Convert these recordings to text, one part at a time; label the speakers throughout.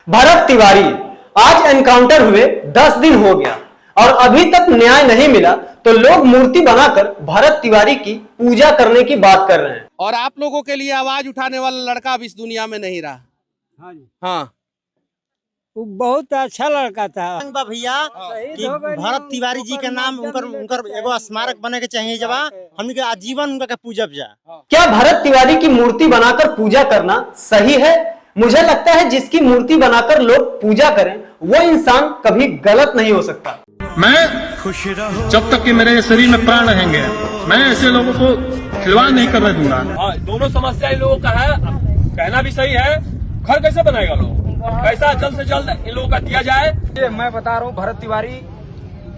Speaker 1: भरत तिवारी आज एनकाउंटर हुए 10 दिन हो गया और अभी तक न्याय नहीं मिला, तो लोग मूर्ति बनाकर भरत तिवारी की पूजा करने की बात कर रहे हैं।
Speaker 2: और आप लोगों के लिए आवाज उठाने वाला लड़का अब इस दुनिया में नहीं रहा।
Speaker 3: हाँ जी,
Speaker 2: हाँ,
Speaker 3: वो बहुत अच्छा लड़का था
Speaker 4: भैया कि भरत तिवारी जी के नाम उनकर एगो स्मारक बने के चाहिए। जब हमने के आजीवन उनका पूजब जा।
Speaker 1: क्या भरत तिवारी की मूर्ति बनाकर पूजा करना सही है? मुझे लगता है जिसकी मूर्ति बनाकर लोग पूजा करें वो इंसान कभी गलत नहीं हो सकता।
Speaker 5: मैं जब तक कि मेरे शरीर में प्राण रहेंगे मैं ऐसे लोगों को खिलवाड़ नहीं करने दूंगा।
Speaker 6: दोनों समस्या इन लोगों का है, कहना भी सही है। घर कैसे बनाएगा लोग? पैसा जल्द से जल्द इन लोगों का दिया जाए।
Speaker 7: मैं बता रहा हूँ भरत तिवारी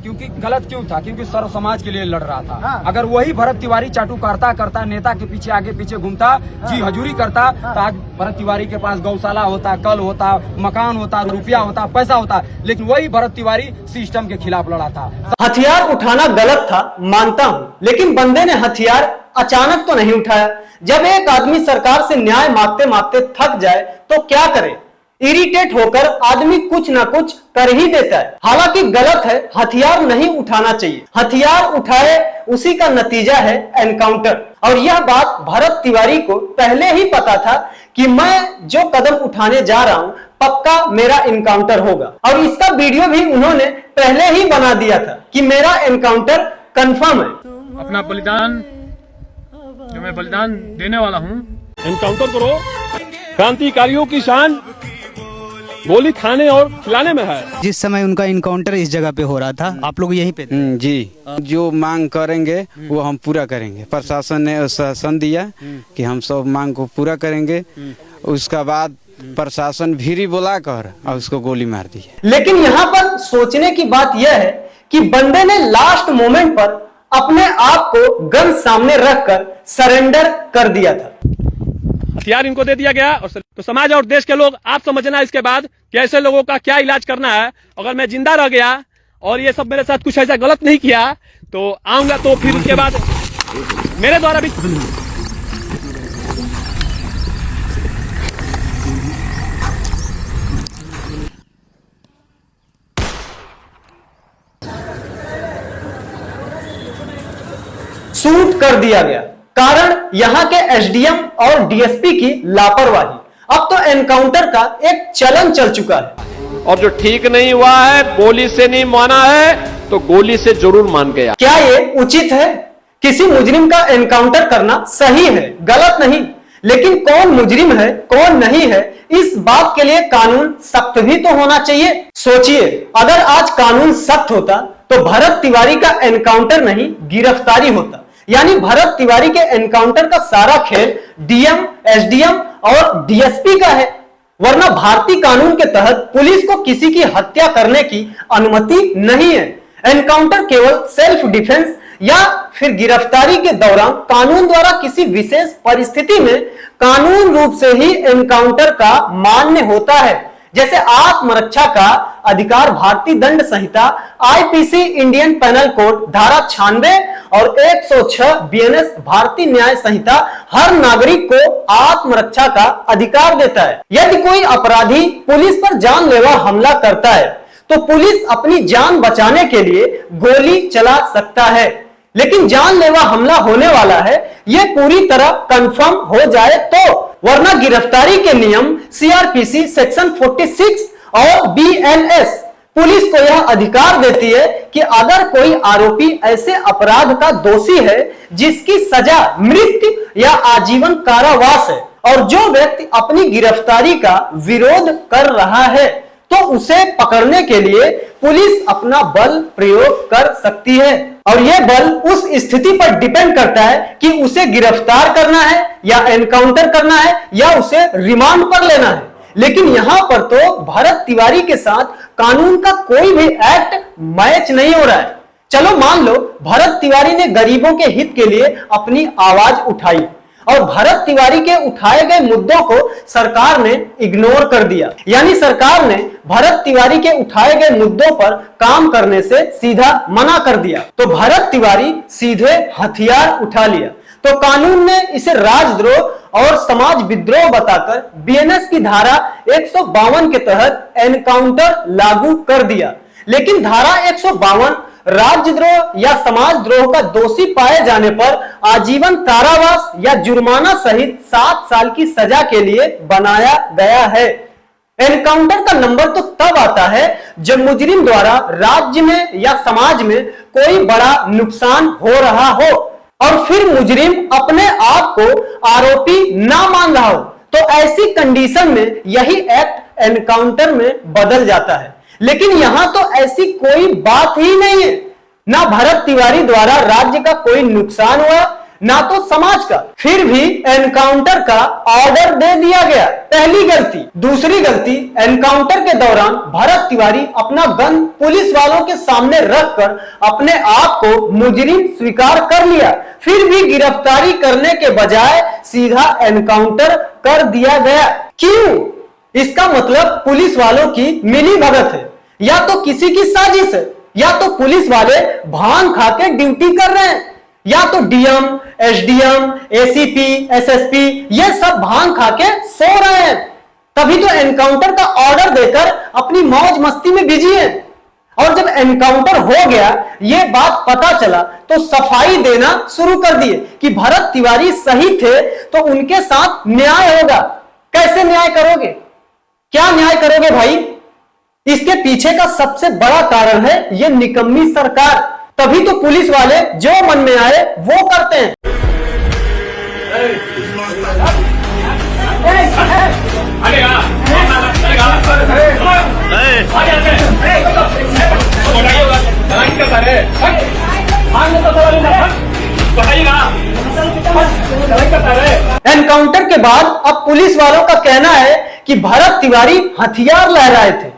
Speaker 7: क्योंकि गलत क्यों था, क्योंकि सर्व समाज के लिए लड़ रहा था। अगर वही भरत तिवारी चाटुकारिता करता, नेता के पीछे आगे पीछे घूमता, जी हजूरी करता, तो आज भरत तिवारी के पास गौशाला होता, कल होता, मकान होता, रुपया होता, पैसा होता। लेकिन वही भरत तिवारी सिस्टम के खिलाफ लड़ा था।
Speaker 1: हथियार उठाना गलत था मानता हूँ, लेकिन बंदे ने हथियार अचानक तो नहीं उठाया। जब एक आदमी सरकार से न्याय मांगते मांगते थक जाए तो क्या करे? इरिटेट होकर आदमी कुछ ना कुछ कर ही देता है। हालांकि गलत है, हथियार नहीं उठाना चाहिए। हथियार उठाए उसी का नतीजा है एनकाउंटर। और यह बात भरत तिवारी को पहले ही पता था कि मैं जो कदम उठाने जा रहा हूं पक्का मेरा एनकाउंटर होगा। और इसका वीडियो भी उन्होंने पहले ही बना दिया था कि मेरा एनकाउंटर कंफर्म है।
Speaker 5: अपना बलिदान जो मैं बलिदान देने वाला हूँ,
Speaker 6: एनकाउंटर करो। क्रांतिकारियों की शान गोली खाने और खिलाने में है।
Speaker 8: जिस समय उनका इनकाउंटर इस जगह पे हो रहा था, आप लोग यहीं पे थे?
Speaker 9: जी, जो मांग करेंगे वो हम पूरा करेंगे। प्रशासन ने शासन दिया कि हम सब मांग को पूरा करेंगे। उसका बाद प्रशासन भीरी बुलाकर और उसको गोली मार दी।
Speaker 1: लेकिन यहाँ पर सोचने की बात यह है कि बंदे ने लास्ट मोमेंट पर अपने आप को गन सामने रखकर सरेंडर कर दिया था।
Speaker 6: हथियार इनको दे दिया गया। और तो समाज और देश के लोग आप समझना इसके बाद कि ऐसे लोगों का क्या इलाज करना है। अगर मैं जिंदा रह गया और ये सब मेरे साथ कुछ ऐसा गलत नहीं किया तो आऊंगा, तो फिर उसके बाद मेरे द्वारा भी
Speaker 1: शूट कर दिया गया। कारण यहां के एसडीएम और डीएसपी की लापरवाही। अब तो एनकाउंटर का एक चलन चल चुका है।
Speaker 10: और जो ठीक नहीं हुआ है, गोली से नहीं माना है तो गोली से जरूर मान गया।
Speaker 1: क्या ये उचित है? किसी मुजरिम का एनकाउंटर करना सही है, गलत नहीं। लेकिन कौन मुजरिम है कौन नहीं है, इस बात के लिए कानून सख्त भी तो होना चाहिए। सोचिए, अगर आज कानून सख्त होता तो भरत तिवारी का एनकाउंटर नहीं गिरफ्तारी होता। यानी भरत तिवारी के एनकाउंटर का सारा खेल डीएम, एसडीएम और डीएसपी का है। वरना भारतीय कानून के तहत पुलिस को किसी की हत्या करने की अनुमति नहीं है। एनकाउंटर केवल सेल्फ डिफेंस या फिर गिरफ्तारी के दौरान कानून द्वारा किसी विशेष परिस्थिति में कानून रूप से ही एनकाउंटर का मान्य होता है। जैसे आत्मरक्षा का अधिकार भारतीय दंड संहिता, आईपीसी इंडियन पेनल कोड धारा 96 और 106 बीएनएस भारतीय न्याय संहिता हर नागरिक को आत्मरक्षा का अधिकार देता है। यदि कोई अपराधी पुलिस पर जानलेवा हमला करता है तो पुलिस अपनी जान बचाने के लिए गोली चला सकता है। लेकिन जानलेवा हमला होने वाला है यह पूरी तरह कंफर्म हो जाए तो, वरना गिरफ्तारी के नियम सीआरपीसी सेक्शन 46 और बीएनएस पुलिस को यह अधिकार देती है कि अगर कोई आरोपी ऐसे अपराध का दोषी है जिसकी सजा मृत्यु या आजीवन कारावास है और जो व्यक्ति अपनी गिरफ्तारी का विरोध कर रहा है तो उसे पकड़ने के लिए पुलिस अपना बल प्रयोग कर सकती है। और यह बल उस स्थिति पर डिपेंड करता है कि उसे गिरफ्तार करना है या एनकाउंटर करना है या उसे रिमांड पर लेना है। लेकिन यहां पर तो भरत तिवारी के साथ कानून का कोई भी एक्ट मैच नहीं हो रहा है। चलो मान लो भरत तिवारी ने गरीबों के हित के लिए अपनी आवाज उठाई और भरत तिवारी के उठाए गए मुद्दों को सरकार ने इग्नोर कर दिया। यानी सरकार ने भरत तिवारी के उठाए गए मुद्दों पर काम करने से सीधा मना कर दिया, तो भरत तिवारी सीधे हथियार उठा लिया। तो कानून ने इसे राजद्रोह और समाज विद्रोह बताकर बीएनएस की धारा 152 के तहत एनकाउंटर लागू कर दिया। लेकिन धारा 152 राज्यद्रोह या समाजद्रोह का दोषी पाए जाने पर आजीवन कारावास या जुर्माना सहित 7 साल की सजा के लिए बनाया गया है। एनकाउंटर का नंबर तो तब आता है जब मुजरिम द्वारा राज्य में या समाज में कोई बड़ा नुकसान हो रहा हो और फिर मुजरिम अपने आप को आरोपी ना मान रहा हो, तो ऐसी कंडीशन में यही एक्ट एनकाउंटर में बदल जाता है। लेकिन यहां तो ऐसी कोई बात ही नहीं है। ना भरत तिवारी द्वारा राज्य का कोई नुकसान हुआ, ना तो समाज का, फिर भी एनकाउंटर का ऑर्डर दे दिया गया। पहली गलती। दूसरी गलती, एनकाउंटर के दौरान भरत तिवारी अपना गन पुलिस वालों के सामने रखकर अपने आप को मुजरिम स्वीकार कर लिया, फिर भी गिरफ्तारी करने के बजाय सीधा एनकाउंटर कर दिया गया। क्यों? इसका मतलब पुलिस वालों की मिली भगत है, या तो किसी की साजिश है, या तो पुलिस वाले भांग खा के ड्यूटी कर रहे हैं, या तो डीएम, एसडीएम, एसीपी, एसएसपी ये सब भांग खा के सो रहे हैं। तभी तो एनकाउंटर का ऑर्डर देकर अपनी मौज मस्ती में बिजी है। और जब एनकाउंटर हो गया, ये बात पता चला, तो सफाई देना शुरू कर दिए कि भरत तिवारी सही थे तो उनके साथ न्याय होगा। कैसे न्याय करोगे? क्या न्याय करोगे भाई? इसके पीछे का सबसे बड़ा कारण है ये निकम्मी सरकार। तभी तो पुलिस वाले जो मन में आए वो करते हैं। एनकाउंटर के बाद अब पुलिस वालों का कहना है कि भरत तिवारी हथियार लहराए थे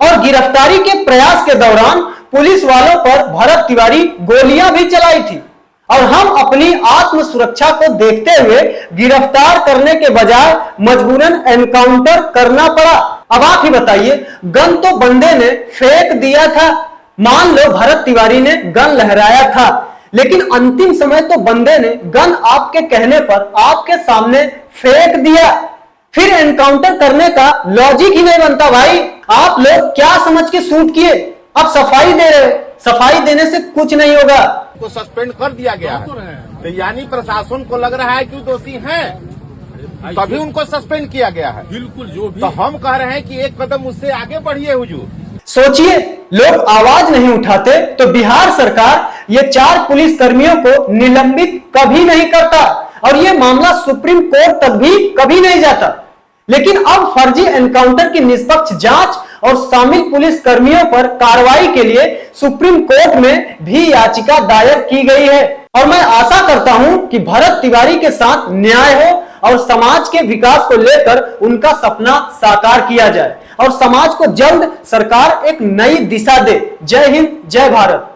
Speaker 1: और गिरफ्तारी के प्रयास के दौरान पुलिस वालों पर भरत तिवारी गोलियां भी चलाई थी और हम अपनी आत्म सुरक्षा को देखते हुए गिरफ्तार करने के बजाय मजबूरन एनकाउंटर करना पड़ा। अब आप ही बताइए, गन तो बंदे ने फेंक दिया था। मान लो भरत तिवारी ने गन लहराया था, लेकिन अंतिम समय तो बंदे ने गन आपके कहने पर आपके सामने फेंक दिया, फिर एनकाउंटर करने का लॉजिक ही नहीं बनता भाई। आप लोग क्या समझ के शूट किए? अब सफाई दे रहे, सफाई देने से कुछ नहीं होगा।
Speaker 11: को सस्पेंड कर दिया गया है, तो यानी प्रशासन को लग रहा है कि दोषी हैं, तभी उनको सस्पेंड किया गया है। बिल्कुल, जो भी तो हम कह रहे हैं कि एक कदम उससे आगे बढ़िए हुजूर।
Speaker 1: सोचिए, लोग आवाज नहीं उठाते तो बिहार सरकार ये 4 पुलिस कर्मियों को निलंबित कभी नहीं करता और ये मामला सुप्रीम कोर्ट तक भी कभी नहीं जाता। लेकिन अब फर्जी एनकाउंटर की निष्पक्ष जांच और शामिल पुलिस कर्मियों पर कार्रवाई के लिए सुप्रीम कोर्ट में भी याचिका दायर की गई है और मैं आशा करता हूं कि भरत तिवारी के साथ न्याय हो और समाज के विकास को लेकर उनका सपना साकार किया जाए और समाज को जल्द सरकार एक नई दिशा दे। जय हिंद, जय भारत।